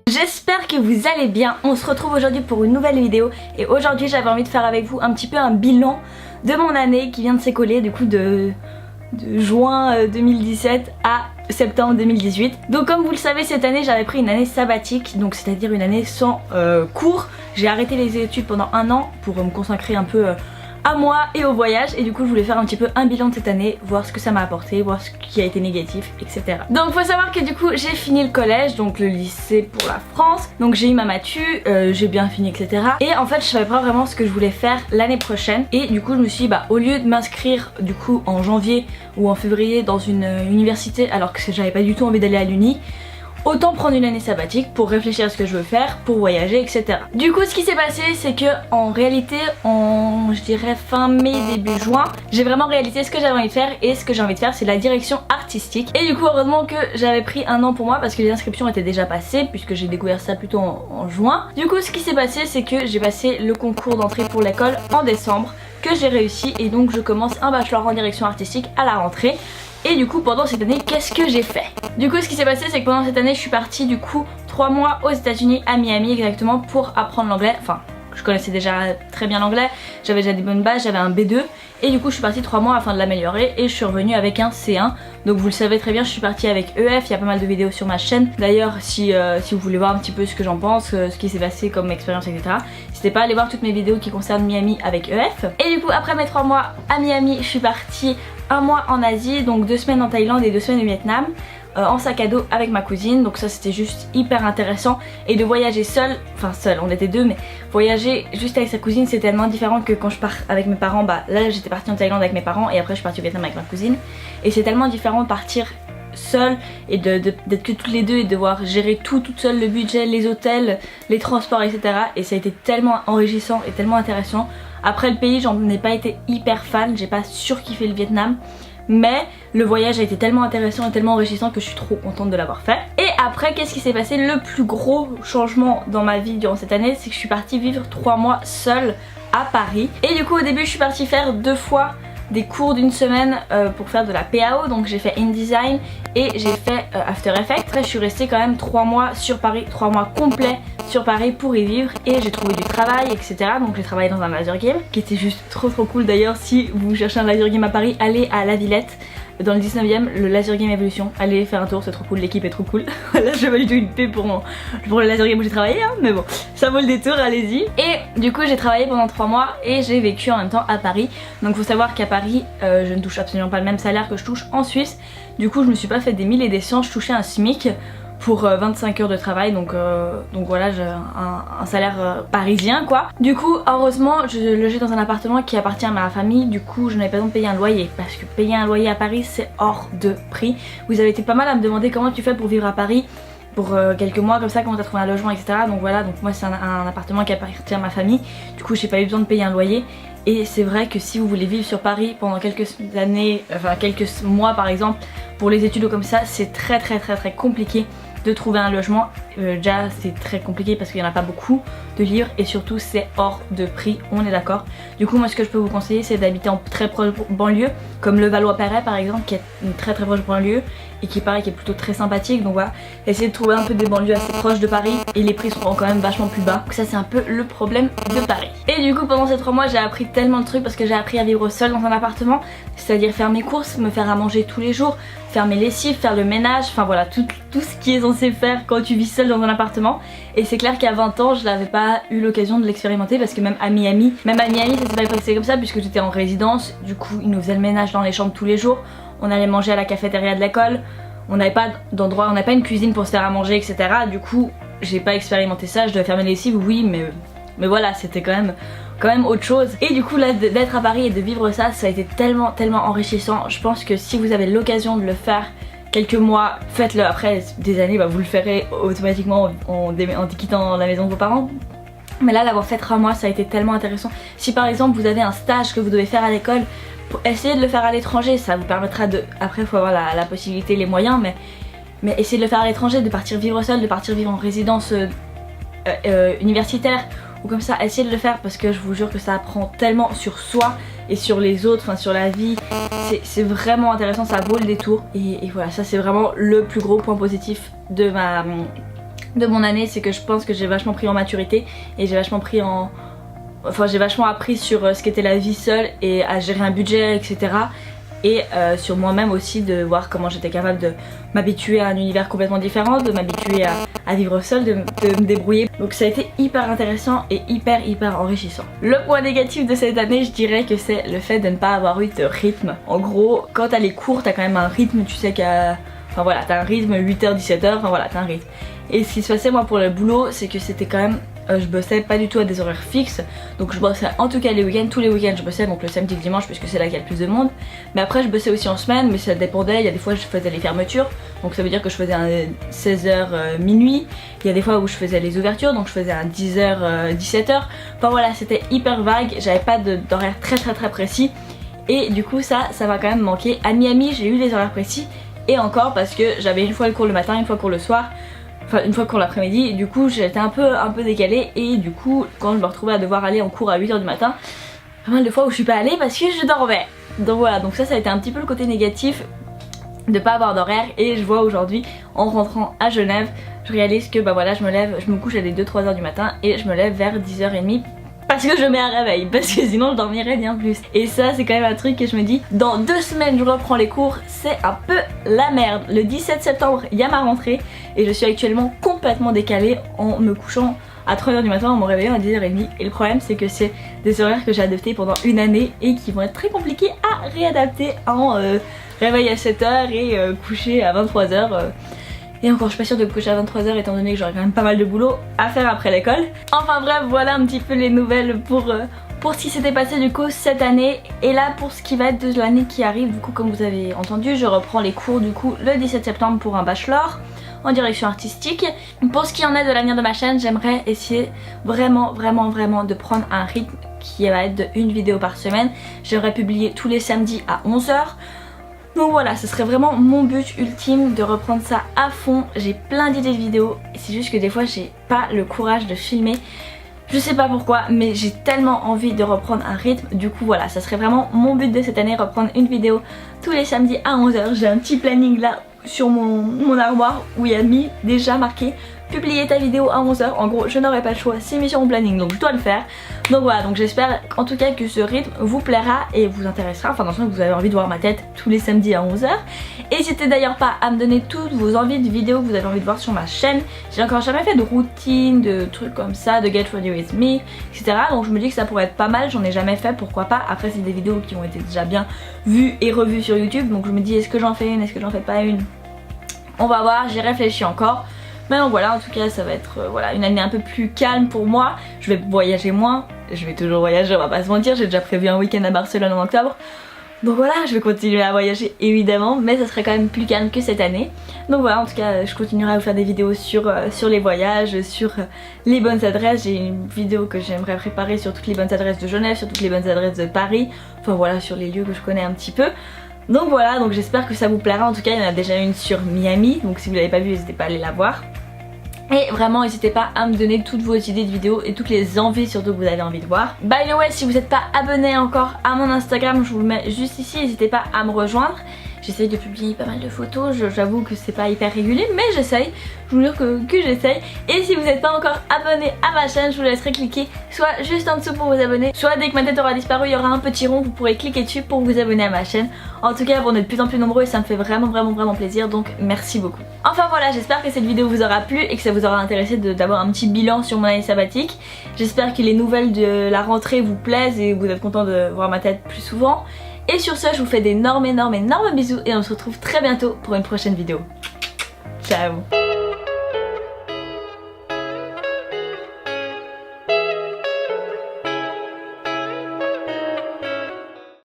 J'espère que vous allez bien, on se retrouve aujourd'hui pour une nouvelle vidéo et aujourd'hui j'avais envie de faire avec vous un petit peu un bilan de mon année qui vient de s'écouler du coup de juin 2017 à septembre 2018. Donc comme vous le savez, cette année j'avais pris une année sabbatique, donc c'est à dire une année sans cours. J'ai arrêté les études pendant un an pour me consacrer un peu à moi et au voyage, et du coup je voulais faire un petit peu un bilan de cette année, voir ce que ça m'a apporté, voir ce qui a été négatif, etc. Donc faut savoir que du coup j'ai fini le collège, donc le lycée pour la France, donc j'ai eu ma matu, j'ai bien fini, etc. Et en fait je savais pas vraiment ce que je voulais faire l'année prochaine, et du coup je me suis dit bah au lieu de m'inscrire du coup en janvier ou en février dans une université alors que j'avais pas du tout envie d'aller à l'uni, autant prendre une année sabbatique pour réfléchir à ce que je veux faire, pour voyager, etc. Du coup ce qui s'est passé c'est que en réalité en je dirais fin mai début juin, j'ai vraiment réalisé ce que j'avais envie de faire, et ce que j'ai envie de faire c'est la direction artistique. Et du coup heureusement que j'avais pris un an pour moi parce que les inscriptions étaient déjà passées puisque j'ai découvert ça plutôt en juin. Du coup ce qui s'est passé c'est que j'ai passé le concours d'entrée pour l'école en décembre, que j'ai réussi, et donc je commence un bachelor en direction artistique à la rentrée. Et du coup pendant cette année qu'est-ce que j'ai fait? Du coup ce qui s'est passé c'est que pendant cette année je suis partie du coup 3 mois aux États-Unis, à Miami exactement, pour apprendre l'anglais. Enfin je connaissais déjà très bien l'anglais, j'avais déjà des bonnes bases, j'avais un B2, et du coup je suis partie 3 mois afin de l'améliorer, et je suis revenue avec un C1. Donc vous le savez très bien, je suis partie avec EF, il y a pas mal de vidéos sur ma chaîne. D'ailleurs si vous voulez voir un petit peu ce que j'en pense, ce qui s'est passé comme expérience, etc., n'hésitez pas à aller voir toutes mes vidéos qui concernent Miami avec EF. Et du coup après mes 3 mois à Miami, je suis partie un mois en Asie, donc 2 semaines en Thaïlande et 2 semaines au Vietnam, en sac à dos avec ma cousine. Donc ça c'était juste hyper intéressant, et de voyager seule, enfin seule, on était deux, mais voyager juste avec sa cousine c'est tellement différent que quand je pars avec mes parents. Bah là j'étais partie en Thaïlande avec mes parents et après je suis partie au Vietnam avec ma cousine, et c'est tellement différent de partir seule et d'être que toutes les deux et de devoir gérer tout toute seule, le budget, les hôtels, les transports, etc. Et ça a été tellement enrichissant et tellement intéressant. Après le pays j'en ai pas été hyper fan, j'ai pas surkiffé le Vietnam, mais le voyage a été tellement intéressant et tellement enrichissant que je suis trop contente de l'avoir fait. Et après qu'est-ce qui s'est passé? Le plus gros changement dans ma vie durant cette année c'est que je suis partie vivre 3 mois seule à Paris. Et du coup au début je suis partie faire 2 fois des cours d'une semaine pour faire de la PAO, donc j'ai fait InDesign et j'ai fait After Effects. Après je suis restée quand même 3 mois sur Paris, 3 mois complets sur Paris pour y vivre, et j'ai trouvé du travail, etc. Donc j'ai travaillé dans un laser game qui était juste trop cool. D'ailleurs si vous cherchez un laser game à Paris, allez à La Villette dans le 19e, le Laser Game Evolution. Allez faire un tour, c'est trop cool, l'équipe est trop cool. Là je fais pas du tout une paix pour le Laser Game où j'ai travaillé, hein, mais bon, ça vaut le détour, allez-y. Et du coup j'ai travaillé pendant 3 mois et j'ai vécu en même temps à Paris. Donc faut savoir qu'à Paris je ne touche absolument pas le même salaire que je touche en Suisse. Du coup je me suis pas fait des 1000 et des 100, je touchais un SMIC pour 25 heures de travail, donc voilà, j'ai un salaire parisien quoi. Du coup heureusement je logeais dans un appartement qui appartient à ma famille, du coup je n'avais pas besoin de payer un loyer, parce que payer un loyer à Paris c'est hors de prix. Vous avez été pas mal à me demander comment tu fais pour vivre à Paris pour quelques mois comme ça, comment t'as trouvé un logement, etc. Donc voilà, donc moi c'est un appartement qui appartient à ma famille, du coup j'ai pas eu besoin de payer un loyer. Et c'est vrai que si vous voulez vivre sur Paris pendant quelques années, enfin quelques mois par exemple, pour les études ou comme ça, c'est très compliqué de trouver un logement. Déjà c'est très compliqué parce qu'il n'y en a pas beaucoup de livres, et surtout c'est hors de prix, on est d'accord. Du coup moi ce que je peux vous conseiller c'est d'habiter en très proche banlieue, comme le Valois-Perret par exemple, qui est une très proche banlieue et qui paraît qui est plutôt très sympathique. Donc voilà, essayez de trouver un peu des banlieues assez proches de Paris et les prix seront quand même vachement plus bas. Donc ça c'est un peu le problème de Paris. Et du coup pendant ces 3 mois j'ai appris tellement de trucs, parce que j'ai appris à vivre seule dans un appartement, c'est-à-dire faire mes courses, me faire à manger tous les jours, faire mes lessives, faire le ménage, enfin voilà tout ce qui est censé faire quand tu vis seule dans un appartement. Et c'est clair qu'à 20 ans je n'avais pas eu l'occasion de l'expérimenter, parce que même à Miami ça s'est pas passé comme ça, puisque j'étais en résidence. Du coup ils nous faisaient le ménage dans les chambres tous les jours, on allait manger à la cafétéria de l'école, on n'avait pas d'endroit, on n'avait pas une cuisine pour se faire à manger, etc. Du coup j'ai pas expérimenté ça. Je devais faire mes lessives, oui, mais voilà, c'était quand même autre chose. Et du coup là d'être à Paris et de vivre ça, ça a été tellement enrichissant. Je pense que si vous avez l'occasion de le faire quelques mois, faites-le. Après des années, bah, vous le ferez automatiquement en quittant la maison de vos parents. Mais là l'avoir fait 3 mois, ça a été tellement intéressant. Si par exemple vous avez un stage que vous devez faire à l'école, essayez de le faire à l'étranger, ça vous permettra de... Après il faut avoir la possibilité, les moyens, mais essayez de le faire à l'étranger, de partir vivre seul, de partir vivre en résidence universitaire, ou comme ça, essayez de le faire parce que je vous jure que ça apprend tellement sur soi et sur les autres, enfin sur la vie. C'est vraiment intéressant, ça vaut le détour. Et voilà, ça c'est vraiment le plus gros point positif de mon année, c'est que je pense que j'ai vachement pris en maturité et j'ai vachement pris en... Enfin j'ai vachement appris sur ce qu'était la vie seule et à gérer un budget, etc. Et sur moi-même aussi, de voir comment j'étais capable de m'habituer à un univers complètement différent, de m'habituer à vivre seule, de me débrouiller. Donc ça a été hyper intéressant et hyper enrichissant. Le point négatif de cette année, je dirais que c'est le fait de ne pas avoir eu de rythme. En gros, quand t'as les cours, t'as quand même un rythme, tu sais qu'à... Enfin voilà, t'as un rythme 8h, 17h, enfin voilà, t'as un rythme. Et ce qui se passait moi pour le boulot, c'est que c'était quand même... je bossais pas du tout à des horaires fixes, donc je bossais en tout cas les week-ends, tous les week-ends je bossais, donc le samedi et le dimanche puisque c'est là qu'il y a le plus de monde. Mais après je bossais aussi en semaine, mais ça dépendait, il y a des fois je faisais les fermetures, donc ça veut dire que je faisais un 16h minuit, il y a des fois où je faisais les ouvertures, donc je faisais un 10h 17h, enfin voilà, c'était hyper vague, j'avais pas d'horaire très précis, et du coup ça m'a quand même manqué. À Miami j'ai eu les horaires précis, et encore parce que j'avais une fois le cours le matin, une fois le cours le soir, enfin une fois le cours l'après-midi, du coup j'étais un peu décalée, et du coup quand je me retrouvais à devoir aller en cours à 8h du matin, pas mal de fois où je suis pas allée parce que je dormais. Donc voilà, donc ça a été un petit peu le côté négatif de pas avoir d'horaire. Et je vois aujourd'hui en rentrant à Genève, je réalise que bah voilà, je me couche à les 2-3h du matin et je me lève vers 10h30 parce que je mets un réveil, parce que sinon je dormirais bien plus. Et ça c'est quand même un truc que je me dis, dans 2 semaines je reprends les cours, c'est un peu la merde. Le 17 septembre il y a ma rentrée et je suis actuellement complètement décalée en me couchant à 3h du matin, en me réveillant à 10h30. Et le problème c'est que c'est des horaires que j'ai adoptés pendant une année et qui vont être très compliqués à réadapter en réveil à 7h et coucher à 23h. Et encore je suis pas sûre de me coucher à 23h étant donné que j'aurai quand même pas mal de boulot à faire après l'école. Enfin bref, voilà un petit peu les nouvelles pour ce qui s'était passé du coup cette année. Et là pour ce qui va être de l'année qui arrive, du coup comme vous avez entendu, je reprends les cours du coup le 17 septembre pour un bachelor en direction artistique. Pour ce qui en est de l'avenir de ma chaîne, j'aimerais essayer vraiment de prendre un rythme qui va être de une vidéo par semaine. J'aimerais publier tous les samedis à 11h. Donc voilà, ce serait vraiment mon but ultime de reprendre ça à fond. J'ai plein d'idées de vidéos, c'est juste que des fois j'ai pas le courage de filmer. Je sais pas pourquoi, mais j'ai tellement envie de reprendre un rythme. Du coup voilà, ça serait vraiment mon but de cette année, reprendre une vidéo tous les samedis à 11h. J'ai un petit planning là sur mon armoire où il y a mis déjà marqué publier ta vidéo à 11h. En gros je n'aurai pas le choix, c'est mis sur mon planning donc je dois le faire. Donc voilà, donc j'espère en tout cas que ce rythme vous plaira et vous intéressera, enfin dans le sens que vous avez envie de voir ma tête tous les samedis à 11h. N'hésitez d'ailleurs pas à me donner toutes vos envies de vidéos que vous avez envie de voir sur ma chaîne. J'ai encore jamais fait de routine, de trucs comme ça, de Get Ready With Me, etc. Donc je me dis que ça pourrait être pas mal, j'en ai jamais fait, pourquoi pas. Après c'est des vidéos qui ont été déjà bien vues et revues sur YouTube, donc je me dis est-ce que j'en fais une, est-ce que j'en fais pas une. On va voir, j'y réfléchis encore. Mais donc voilà, en tout cas ça va être voilà, une année un peu plus calme pour moi. Je vais voyager moins, je vais toujours voyager, on va pas se mentir, j'ai déjà prévu un week-end à Barcelone en octobre. Donc voilà, je vais continuer à voyager évidemment, mais ça serait quand même plus calme que cette année. Donc voilà, en tout cas je continuerai à vous faire des vidéos sur les voyages, sur les bonnes adresses. J'ai une vidéo que j'aimerais préparer sur toutes les bonnes adresses de Genève, sur toutes les bonnes adresses de Paris. Enfin voilà, sur les lieux que je connais un petit peu. Donc voilà, donc j'espère que ça vous plaira. En tout cas il y en a déjà une sur Miami, donc si vous l'avez pas vue n'hésitez pas à aller la voir. Et vraiment n'hésitez pas à me donner toutes vos idées de vidéos et toutes les envies surtout que vous avez envie de voir. By the way, si vous n'êtes pas abonné encore à mon Instagram, je vous le mets juste ici, n'hésitez pas à me rejoindre. J'essaye de publier pas mal de photos, j'avoue que c'est pas hyper régulier mais j'essaye, je vous jure que j'essaye. Et si vous n'êtes pas encore abonné à ma chaîne, je vous laisserai cliquer soit juste en dessous pour vous abonner, soit dès que ma tête aura disparu il y aura un petit rond, vous pourrez cliquer dessus pour vous abonner à ma chaîne. En tout cas on est de plus en plus nombreux et ça me fait vraiment plaisir, donc merci beaucoup. Enfin voilà, j'espère que cette vidéo vous aura plu et que ça vous aura intéressé d'avoir un petit bilan sur mon année sabbatique. J'espère que les nouvelles de la rentrée vous plaisent et que vous êtes content de voir ma tête plus souvent. Et sur ce, je vous fais d'énormes bisous et on se retrouve très bientôt pour une prochaine vidéo. Ciao!